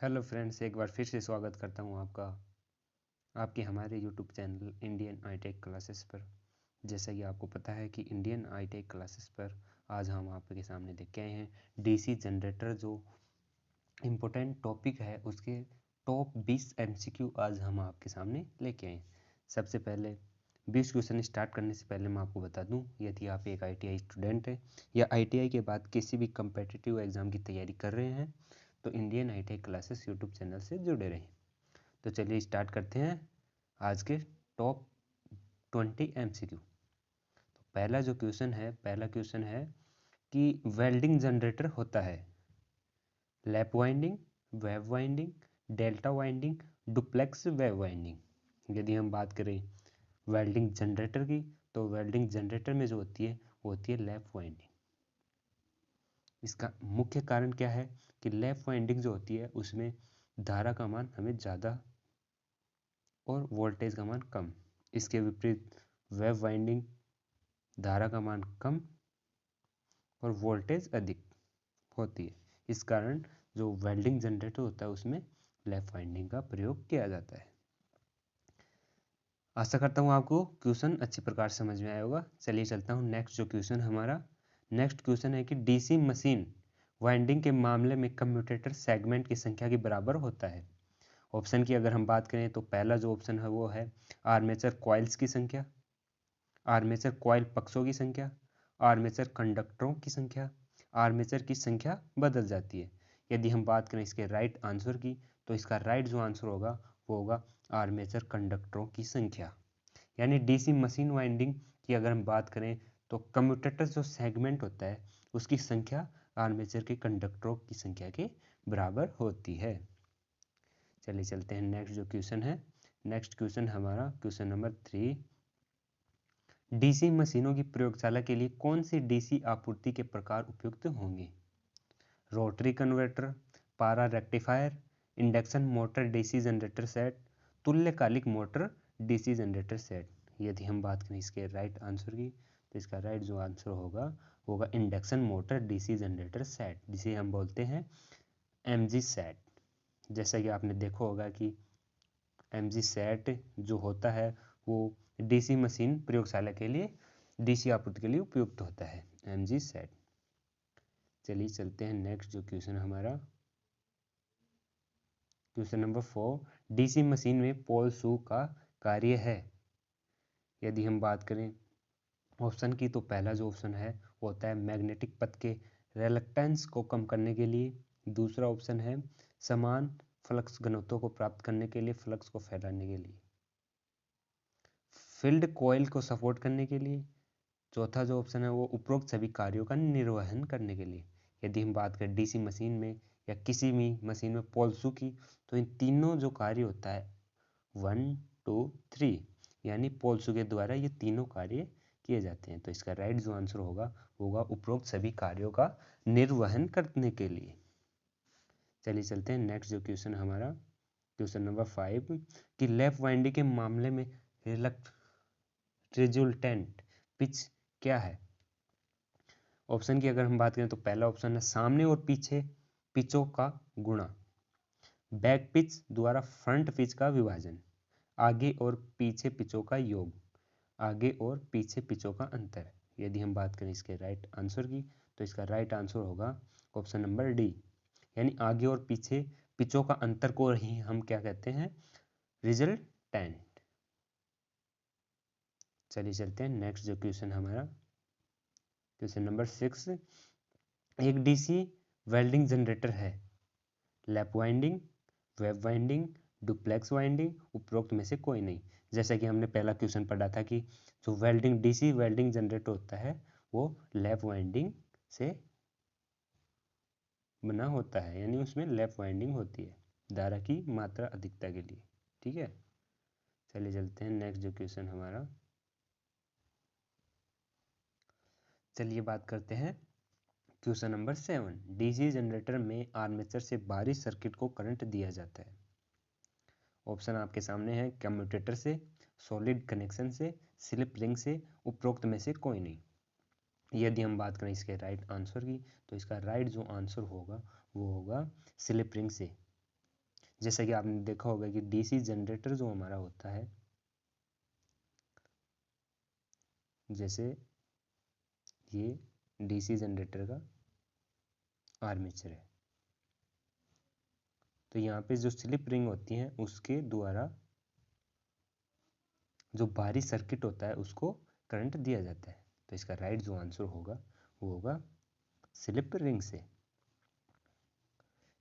Hello friends, एक बार फिर से स्वागत करता हूँ आपके हमारे यूट्यूब चैनल इंडियन आईटेक क्लासेस पर। जैसा कि आपको पता है कि इंडियन आईटेक क्लासेस पर आज हम आपके सामने लेके आए हैं डीसी जनरेटर, जो इम्पोर्टेंट टॉपिक है उसके टॉप 20 एमसीक्यू आज हम आपके सामने लेके आए हैं। सबसे पहले 20 क्वेश्चन स्टार्ट करने से पहले मैं आपको बता दूं, यदि आप एक आईटीआई स्टूडेंट हैं या आईटीआई के बाद किसी भी कम्पिटिटिव एग्ज़ाम की तैयारी कर रहे हैं तो इंडियन आईटेक क्लासेस यूट्यूब चैनल से जुड़े रहें। तो चलिए स्टार्ट करते हैं आज के टॉप 20 एमसीक्यू। तो पहला क्वेश्चन है कि वेल्डिंग जनरेटर होता है lap winding, wave winding, delta winding, duplex wave winding. यदि हम बात करें वेल्डिंग जनरेटर की, तो वेल्डिंग जनरेटर में जो होती है वो होती है लैप वाइंडिंग। इसका मुख्य कारण क्या है कि लैप वाइंडिंग जो होती है उसमें धारा का मान हमें ज़्यादा और वोल्टेज का मान कम। इसके विपरीत वेव वाइंडिंग धारा का मान कम और वोल्टेज अधिक होती है। इस कारण जो वेल्डिंग जनरेटर होता है उसमें लैप वाइंडिंग का प्रयोग किया जाता है। आशा करता हूँ आपको क्वेश्चन अच्छी प्रकार समझ में आया होगा। चलिए चलता हूँ नेक्स्ट जो क्वेश्चन हमारा। नेक्स्ट क्वेश्चन है कि डीसी मशीन वाइंडिंग के मामले में कम्यूटेटर सेगमेंट की संख्या के बराबर होता है। ऑप्शन की अगर हम बात करें तो पहला जो ऑप्शन है वो है आर्मेचर कॉइल्स की संख्या, आर्मेचर कॉइल पक्षों की संख्या, आर्मेचर कंडक्टरों की संख्या, आर्मेचर की संख्या बदल जाती है। यदि हम बात करें इसके राइट आंसर की, तो इसका राइट जो आंसर होगा वो होगा आर्मेचर कंडक्टरों की संख्या। यानी डीसी मशीन वाइंडिंग की अगर हम बात करें तो कम्यूटेटर जो सेगमेंट होता है उसकी संख्या आर्मेचर के कंडक्टरों की संख्या के बराबर होती है। चलिए चलते हैं नेक्स्ट जो क्वेश्चन है। नेक्स्ट क्वेश्चन हमारा क्वेश्चन नंबर 3। डीसी मशीनों की प्रयोगशाला के लिए कौन सी डीसी आपूर्ति के प्रकार उपयुक्त होंगे? रोटरी कन्वर्टर, पारा rectifier, induction motor DC generator set, तुल्यकालिक मोटर डीसी जनरेटर सेट। यदि हम बात करें इसके राइट आंसर की, तो इसका राइट जो आंसर होगा induction motor DC generator set, जिसे हम बोलते हैं एमजी सेट। जैसा कि आपने देखा होगा कि एमजी सेट जो होता है वो डीसी मशीन प्रयोगशाला के लिए डीसी आपूर्ति के लिए उपयुक्त होता है, एमजी सेट। चलिए चलते हैं नेक्स्ट जो क्वेश्चन हमारा क्वेश्चन नंबर 4। डीसी मशीन में पोल शू का कार्य है। यदि हम बात करें ऑप्शन की, तो पहला जो ऑप्शन है वो होता है मैग्नेटिक पथ के रेलक्टेंस को कम करने के लिए। दूसरा ऑप्शन है समान फ्लक्स घनत्व को प्राप्त करने के लिए, फ्लक्स को फैलाने के लिए। फील्ड कॉइल को सपोर्ट करने के लिए। चौथा जो ऑप्शन है वो उपरोक्त सभी कार्यों का निर्वहन करने के लिए। यदि हम बात करें डीसी मशीन में या किसी भी मशीन में पोल शू की, तो इन तीनों जो कार्य होता है 1 2 3, यानी पोल शू के द्वारा ये तीनों कार्य किए जाते हैं। तो इसका राइट जो आंसर होगा उपरोक्त सभी कार्यों का निर्वहन करने के लिए। चलिए चलते हैं नेक्स्ट जो क्वेश्चन हमारा क्वेश्चन नंबर 5 कि लैप वाइंडिंग के मामले में रिजल्टेंट पिच क्या है? ऑप्शन की अगर हम बात करें तो पहला ऑप्शन है सामने और पीछे पिचों का गुणा, बैक पिच द्वारा फ्रंट पिच का विभाजन, आगे और पीछे पिचों का योग, आगे और पीछे पिचों का अंतर। यदि हम बात करें इसके राइट आंसर की, तो इसका राइट आंसर होगा ऑप्शन नंबर डी, यानी आगे और पीछे पिचों का अंतर को ही हम क्या कहते हैं? रिजल्टेंट। चलिए चलते हैं नेक्स्ट जो क्वेश्चन हमारा क्वेश्चन नंबर 6। एक डीसी वेल्डिंग जनरेटर है, lap winding, wave winding, duplex winding, उपरोक्त में से कोई नहीं। जैसा कि हमने पहला क्वेश्चन पढ़ा था कि जो वेल्डिंग डीसी वेल्डिंग जनरेटर होता है वो लैप वाइंडिंग से बना होता है, यानी उसमें लैप वाइंडिंग होती है धारा की मात्रा अधिकता के लिए। ठीक है, चलिए चलते हैं नेक्स्ट जो क्वेश्चन हमारा। चलिए बात करते हैं क्वेश्चन नंबर 7। डीसी जनरेटर में आर्मेचर से बाहरी सर्किट को करंट दिया जाता है। ऑप्शन आपके सामने है कम्यूटेटर से, सॉलिड कनेक्शन से, स्लिप रिंग से, उपरोक्त में से कोई नहीं। यदि हम बात करें इसके राइट आंसर की, तो इसका राइट जो आंसर होगा वो होगा स्लिप रिंग से। जैसे कि आपने देखा होगा कि डीसी जनरेटर जो हमारा होता है, जैसे ये डीसी जनरेटर का आर्मेचर है, तो यहाँ पे जो स्लिप रिंग होती हैं उसके द्वारा जो बाहरी सर्किट होता है उसको करंट दिया जाता है। तो इसका राइट जो आंसर होगा वो होगा स्लिप रिंग से।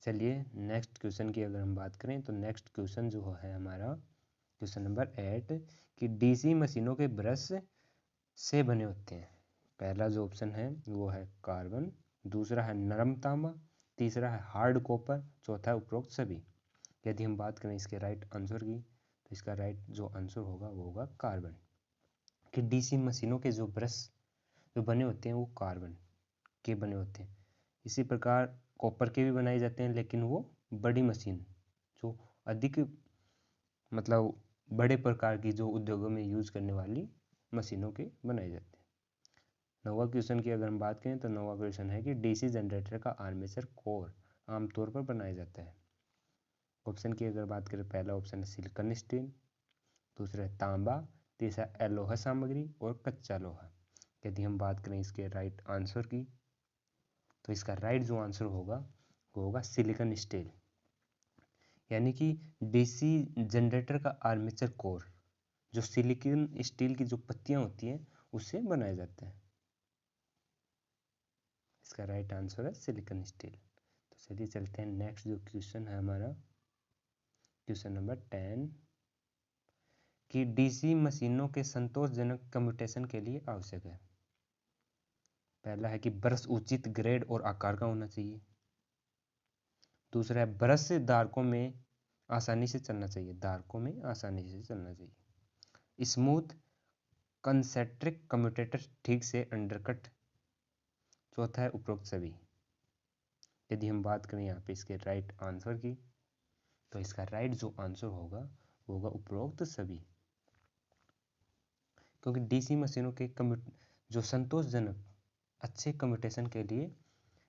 चलिए नेक्स्ट क्वेश्चन की अगर हम बात करें तो नेक्स्ट क्वेश्चन जो है हमारा क्वेश्चन नंबर 8 कि डीसी मशीनों के ब्रश से बने होते हैं। पहला जो ऑप्शन है वो है कार्बन, दूसरा है नरम तांबा, तीसरा है हार्ड कॉपर, चौथा है उपरोक्त सभी। यदि हम बात करें इसके राइट आंसर की तो इसका राइट जो आंसर होगा वो होगा कार्बन। कि डीसी मशीनों के जो ब्रश जो बने होते हैं वो कार्बन के बने होते हैं। इसी प्रकार कॉपर के भी बनाए जाते हैं, लेकिन वो बड़ी मशीन जो अधिक मतलब बड़े प्रकार की जो उद्योगों में यूज करने वाली मशीनों के बनाए जाते हैं। नौवां क्वेश्चन की अगर हम बात करें तो नौवां क्वेश्चन है कि डीसी जनरेटर का आर्मेचर कोर आमतौर पर बनाया जाता है। ऑप्शन की अगर बात करें, पहला ऑप्शन है सिलिकॉन स्टील, दूसरा है तांबा, तीसरा एलोहा सामग्री और कच्चा लोहा। यदि हम बात करें इसके राइट आंसर की तो इसका राइट जो आंसर होगा वो होगा सिलिकॉन स्टील। यानी कि डीसी जनरेटर का आर्मेचर कोर जो सिलिकॉन स्टील की जो पत्तियां होती हैं उससे बनाया जाता है। इसका राइट आंसर है सिलिकॉन स्टील। तो चलिए चलते हैं नेक्स्ट जो क्वेश्चन है हमारा क्वेश्चन नंबर 10 कि डीसी मशीनों के संतोषजनक कम्यूटेशन के लिए आवश्यक है। पहला है कि ब्रश उचित ग्रेड और आकार का होना चाहिए, दूसरा है ब्रश धारकों में आसानी से चलना चाहिए, धारकों में आसानी से चलना चाहिए, स्मूथ कंसेंट्रिक कम्यूटेटर ठीक से अंडरकट, चौथा है उपरोक्त सभी। यदि हम बात करें यहाँ पे इसके राइट आंसर की तो इसका राइट जो आंसर होगा वो होगा उपरोक्त सभी। क्योंकि डीसी मशीनों के जो संतोषजनक अच्छे कम्यूटेशन के लिए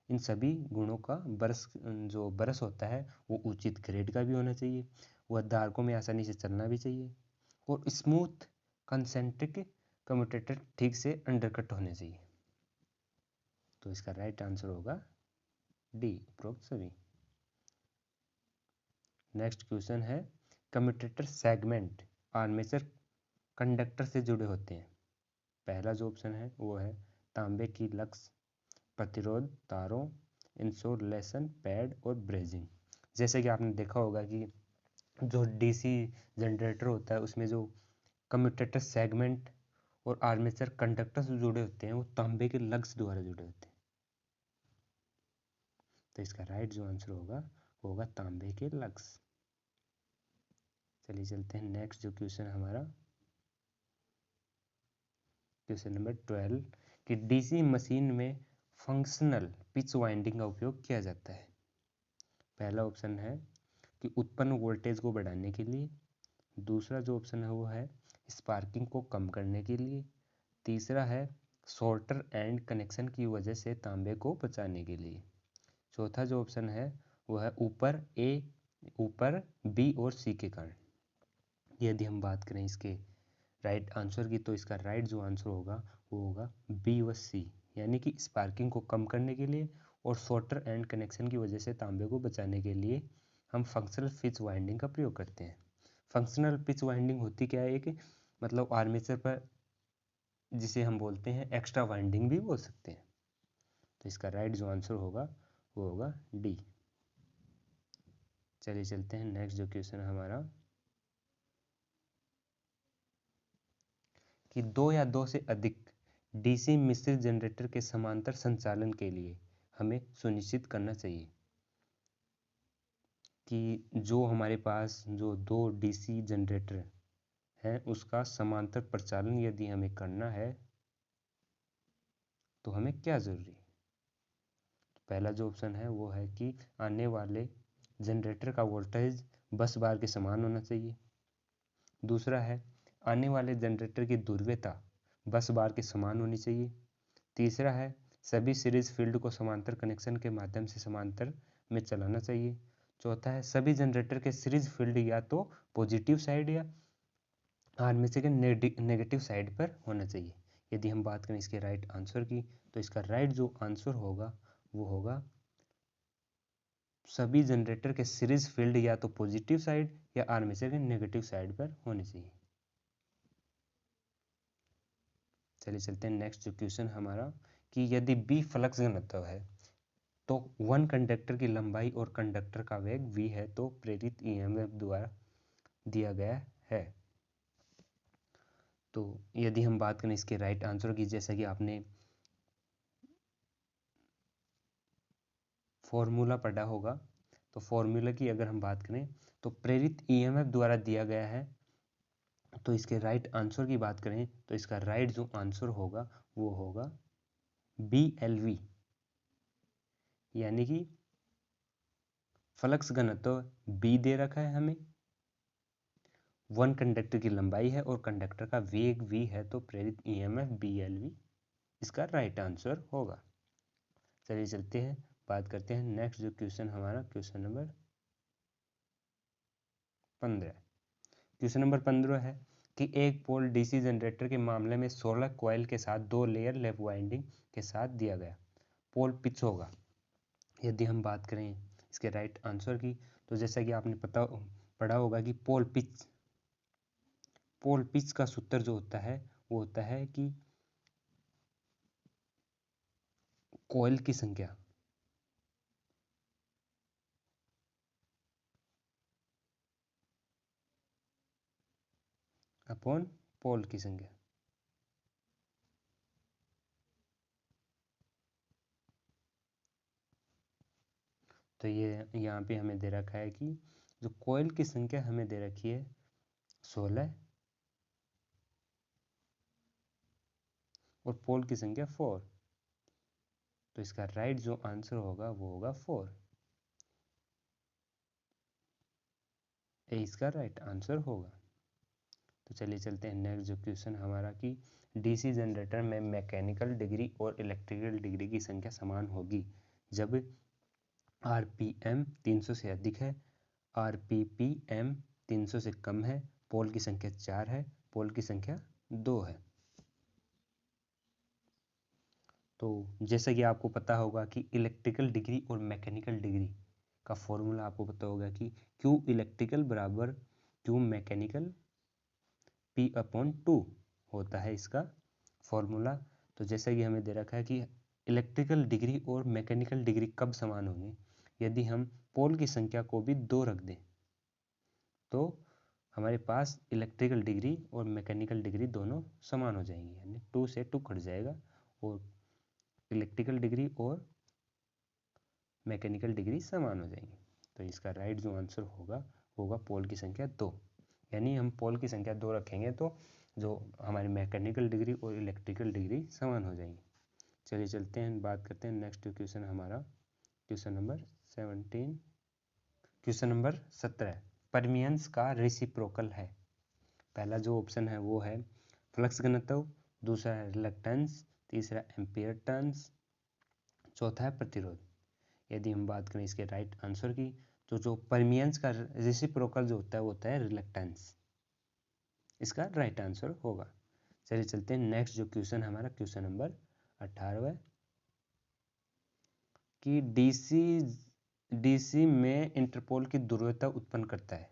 इन सभी गुणों का जो ब्रश होता है वो उचित ग्रेड का भी होना चाहिए, वह धारकों में आसानी से चलना भी चाहिए और स्मूथ कंसेंट्रिक कम्यूटेटर ठीक से अंडरकट होने चाहिए। तो इसका राइट आंसर होगा डी उपरोक्त सभी। नेक्स्ट क्वेश्चन है कम्यूटेटर सेगमेंट आर्मेचर कंडक्टर से जुड़े होते हैं। पहला जो ऑप्शन है वो है तांबे की लक्स, प्रतिरोध तारों, इंसुलेशन पैड और ब्रेजिंग। जैसे कि आपने देखा होगा कि जो डीसी जनरेटर होता है उसमें जो कम्यूटेटर सेगमेंट और आर्मेचर कंडक्टर से जुड़े होते हैं वो तांबे के लग्स द्वारा जुड़े होते हैं। तो इसका राइट जो आंसर होगा वो होगा तांबे के लग्स। चलिए चलते हैं नेक्स्ट जो क्वेश्चन हमारा क्वेश्चन नंबर 12 कि डीसी मशीन में फंक्शनल पिच वाइंडिंग का उपयोग किया जाता है। पहला ऑप्शन है कि उत्पन्न वोल्टेज को बढ़ाने के लिए, दूसरा जो ऑप्शन है वो है स्पार्किंग को कम करने के लिए, तीसरा है शॉर्टर एंड कनेक्शन की वजह से तांबे को बचाने के लिए, चौथा जो ऑप्शन है वो है ऊपर बी और सी के कारण। यदि हम बात करें इसके राइट आंसर की तो इसका राइट जो आंसर होगा वो होगा बी व सी, यानी कि स्पार्किंग को कम करने के लिए और शॉर्टर एंड कनेक्शन की वजह से तांबे को बचाने के लिए हम फंक्शनल पिच वाइंडिंग का प्रयोग करते हैं। फंक्शनल पिच वाइंडिंग होती क्या है, एक मतलब आर्मेचर पर जिसे हम बोलते हैं एक्स्ट्रा वाइंडिंग भी बोल सकते हैं। तो इसका राइट जो आंसर होगा वो होगा डी। चलिए चलते हैं नेक्स्ट जो क्वेश्चन है हमारा कि दो या दो से अधिक डीसी मिश्रित जनरेटर के समांतर संचालन के लिए हमें सुनिश्चित करना चाहिए कि जो हमारे पास जो दो डीसी जनरेटर है उसका समांतर प्रचालन यदि हमें करना है तो हमें क्या जरूरी है। पहला जो ऑप्शन है वो है कि आने वाले जनरेटर का वोल्टेज बस बार के समान होना चाहिए, दूसरा है आने वाले जनरेटर की ध्रुवीयता बस बार के समान होनी चाहिए, तीसरा है सभी सीरीज फील्ड को समांतर कनेक्शन के माध्यम से समांतर में चलाना चाहिए, चौथा है सभी जनरेटर के सीरीज फील्ड या तो पॉजिटिव साइड या आर्मेचर के नेगेटिव साइड पर होना चाहिए। यदि हम बात करें इसके राइट आंसर की, तो इसका राइट जो आंसर होगा वो होगा सभी जनरेटर के सीरीज फील्ड या तो पॉजिटिव साइड या आर्मेचर के नेगेटिव साइड पर होने चाहिए। चलिए चलते हैं नेक्स्ट जो क्वेश्चन हमारा कि यदि बी फ्लक्स घनत्व है तो वन कंडक्टर की लंबाई और कंडक्टर का वेग v है तो प्रेरित ईएमएफ द्वारा दिया गया है। तो यदि हम बात करें इसके राइट आंसर की, जैसा कि आपने फॉर्मूला पढ़ा होगा, तो फॉर्मूला की अगर हम बात करें तो प्रेरित ईएमएफ द्वारा दिया गया है। तो इसके राइट आंसर की बात करें तो इसका राइट जो आंसर होगा वो होगा BLV, यानी कि फ्लक्स घनत्व B दे रखा है हमें, वन कंडक्टर की लंबाई है और कंडक्टर का वेग v है, तो प्रेरित ईएमएफ BLV इसका राइट आंसर होगा। चलिए चलते हैं, बात करते हैं नेक्स्ट जो क्वेश्चन हमारा क्वेश्चन नंबर 15। क्वेश्चन नंबर 15 है कि एक पोल डीसी जनरेटर के मामले में 16 कॉइल के साथ 2 लेयर लैप वाइंडिंग के साथ दिया गया पोल पिच होगा। यदि हम बात करें इसके राइट आंसर की, तो जैसा कि आपने पढ़ा होगा कि पोल पिच का सूत्र जो होता है वो होता है कि कॉइल की संख्या अपॉन पोल की संख्या। तो ये यहाँ पे हमें दे रखा है कि जो कॉइल की संख्या हमें दे रखी है 16 और पोल की संख्या 4, तो इसका राइट जो आंसर होगा वो होगा 4। ये इसका राइट आंसर होगा। तो चलिए चलते हैं नेक्स्ट जो क्वेश्चन हमारा कि डीसी जनरेटर में मैकेनिकल डिग्री और इलेक्ट्रिकल डिग्री की संख्या समान होगी जब RPM 300 से अधिक है, RPPM 300 से कम है, पोल की संख्या 4 है, पोल की संख्या 2 है। तो जैसा कि आपको पता होगा कि इलेक्ट्रिकल डिग्री और मैकेनिकल डिग्री का फॉर्मूला आपको पता होगा कि Q इलेक्ट्रिकल बराबर Q मैकेनिकल P/2 होता है इसका फॉर्मूला। तो जैसा कि हमें दे रखा है कि इलेक्ट्रिकल डिग्री और मैकेनिकल डिग्री कब समान होंगे, यदि हम पोल की संख्या को भी 2 रख दें तो हमारे पास इलेक्ट्रिकल डिग्री और मैकेनिकल डिग्री दोनों समान हो जाएंगी, यानी 2 से 2 कट जाएगा और इलेक्ट्रिकल डिग्री और मैकेनिकल डिग्री समान हो जाएंगी। तो इसका राइट जो आंसर होगा पोल की संख्या 2, यानी हम पोल की संख्या 2 रखेंगे तो जो हमारी मैकेनिकल डिग्री और इलेक्ट्रिकल डिग्री समान हो जाएंगी। चलिए चलते हैं, बात करते हैं नेक्स्ट क्वेश्चन हमारा क्वेश्चन नंबर 17। क्वेश्चन नंबर 17 परमियंस का रेसिप्रोकल है। पहला जो ऑप्शन है वो है फ्लक्स घनत्व, दूसरा है रिलक्टेंस, तीसरा एम्पियर टर्न्स, चौथा है प्रतिरोध। यदि हम बात करें इसके राइट आंसर की, तो जो परमियंस का रेसिप्रोकल जो होता है वो होता है रिलक्टेंस, इसका राइट आंसर होगा। चलिए चलते हैं नेक्स्ट जो क्वेश्चन हमारा क्वेश्चन नंबर 18 कि डीसी में इंटरपोल की ध्रुवता उत्पन्न करता है।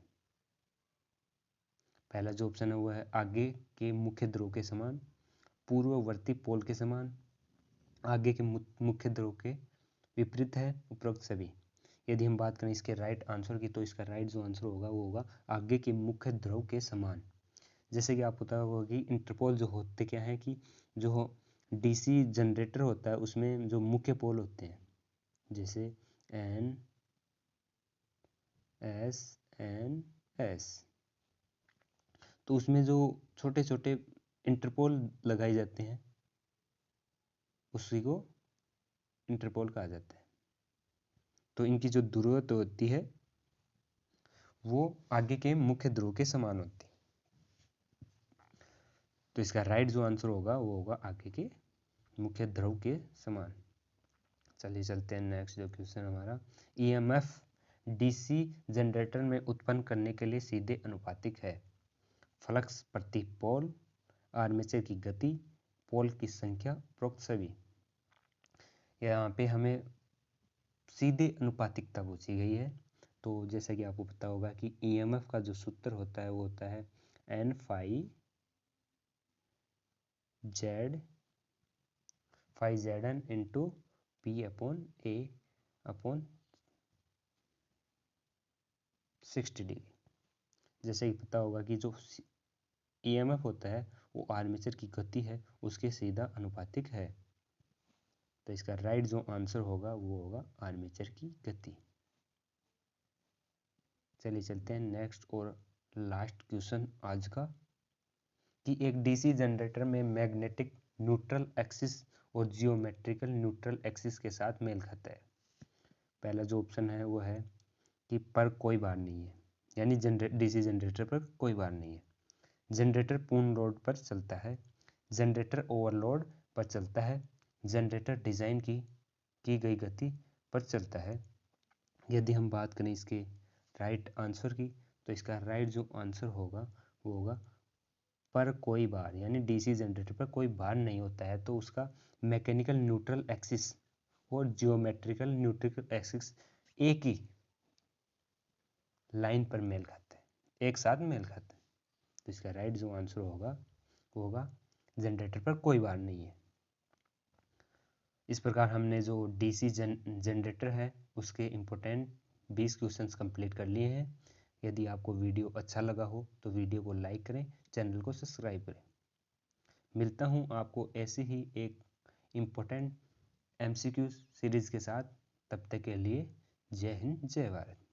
पहला जो ऑप्शन है वो है आगे के मुख्य ध्रुव के समान, पूर्ववर्ती पोल के समान, आगे के मुख्य ध्रुव के विपरीत है, उपरोक्त सभी। यदि हम बात करें इसके राइट आंसर की, तो इसका राइट जो आंसर होगा वो होगा आगे के मुख्य ध्रुव के समान। जैसे कि आपको पता होगा कि इंटरपोल जो होते क्या है कि जो डीसी जनरेटर होता है उसमें जो मुख्य पोल होते हैं जैसे N S N S, तो उसमें जो छोटे छोटे इंटरपोल लगाए जाते हैं उसी को इंटरपोल कहा जाता है। तो इनकी जो ध्रुवता होती है वो आगे के मुख्य ध्रुव के समान होती है। तो इसका राइट जो आंसर होगा वो होगा आगे के मुख्य ध्रुव के समान। चलिए चलते हैं नेक्स्ट जो क्वेश्चन हमारा EMF डीसी जनरेटर में उत्पन्न करने के लिए सीधे अनुपातिक है। फ्लक्स प्रति पोल, आर्मेचर की गति, पोल की संख्या, उपरोक्त सभी। यहाँ पे हमें सीधे अनुपातिकता पूछी गई है। तो जैसा कि आपको पता होगा कि ईएमएफ का जो सूत्र होता है वो होता है N phi Z N into P upon A upon 60 degree. जैसे कि पता होगा कि जो ईएमएफ होता है वो आर्मेचर की गति है उसके सीधा अनुपातिक है। तो इसका राइट जो आंसर होगा वो होगा आर्मेचर की गति। चलिए चलते हैं नेक्स्ट और लास्ट क्वेश्चन आज का, कि एक डीसी जनरेटर में मैग्नेटिक न्यूट्रल एक्सिस और जियोमेट्रिकल न्यूट्रल एक्सिस के साथ मेल खाता है। पहला जो ऑप्शन है वो है कि पर कोई भार नहीं है, यानी डीसी जनरेटर पर कोई भार नहीं है। जनरेटर पूर्ण लोड पर चलता है। जनरेटर ओवरलोड पर चलता है। जनरेटर डिज़ाइन की गई गति पर चलता है। यदि हम बात करें इसके राइट आंसर की, तो इसका राइट जो आंसर होगा वो होगा पर कोई भार, यानी डीसी जनरेटर पर कोई भार नहीं होता है तो उसका मैकेनिकल न्यूट्रल एक्सिस और जियोमेट्रिकल न्यूट्रल एक्सिस एक ही लाइन पर मेल खाते हैं, एक साथ मेल खाते हैं। तो इसका राइट जो आंसर होगा वो होगा जनरेटर पर कोई भार नहीं है। इस प्रकार हमने जो डीसी जनरेटर है उसके इम्पोर्टेंट 20 क्वेश्चंस कंप्लीट कर लिए हैं। यदि आपको वीडियो अच्छा लगा हो तो वीडियो को लाइक करें, चैनल को सब्सक्राइब करें। मिलता हूँ आपको ऐसे ही एक इम्पोर्टेंट एमसीक्यू सीरीज़ के साथ। तब तक के लिए जय हिंद जय भारत।